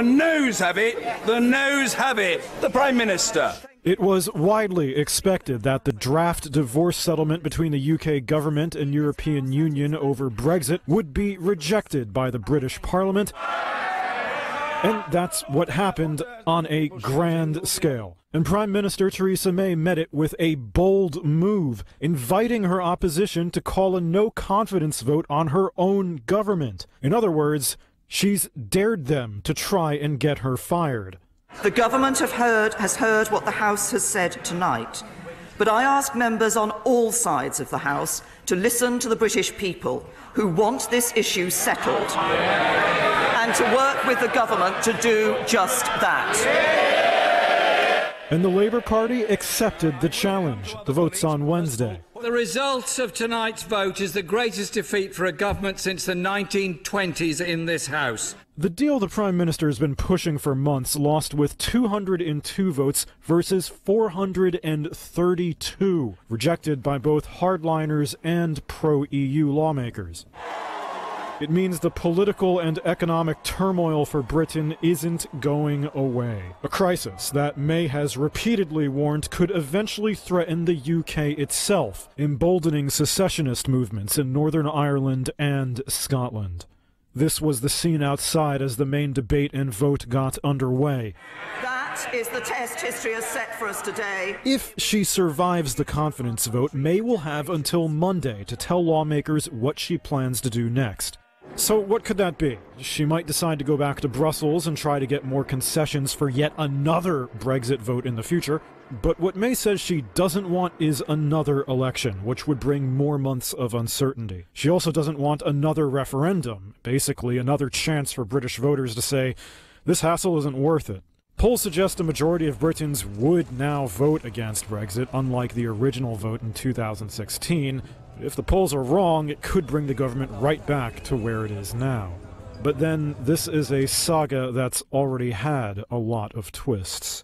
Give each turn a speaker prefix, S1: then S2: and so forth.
S1: The noes have it. The noes have it. The Prime Minister.
S2: It was widely expected that the draft divorce settlement between the UK government and European Union over Brexit would be rejected by the British Parliament. And that's what happened on a grand scale. And Prime Minister Theresa May met it with a bold move, inviting her opposition to call a no-confidence vote on her own government. In other words, she's dared them to try and get her fired.
S3: The government has heard what the House has said tonight, but I ask members on all sides of the House to listen to the British people who want this issue settled and to work with the government to do just that.
S2: And the Labour Party accepted the challenge. The vote's on Wednesday.
S4: The result of tonight's vote is the greatest defeat for a government since the 1920s in this House.
S2: The deal the Prime Minister has been pushing for months lost with 202 votes versus 432, rejected by both hardliners and pro-EU lawmakers. It means the political and economic turmoil for Britain isn't going away. A crisis that May has repeatedly warned could eventually threaten the UK itself, emboldening secessionist movements in Northern Ireland and Scotland. This was the scene outside as the main debate and vote got underway.
S3: That is the test history has set for us today.
S2: If she survives the confidence vote, May will have until Monday to tell lawmakers what she plans to do next. So what could that be? She might decide to go back to Brussels and try to get more concessions for yet another Brexit vote in the future. But what May says she doesn't want is another election, which would bring more months of uncertainty. She also doesn't want another referendum, basically another chance for British voters to say, this hassle isn't worth it. Polls suggest a majority of Britons would now vote against Brexit, unlike the original vote in 2016. If the polls are wrong, it could bring the government right back to where it is now. But then, this is a saga that's already had a lot of twists.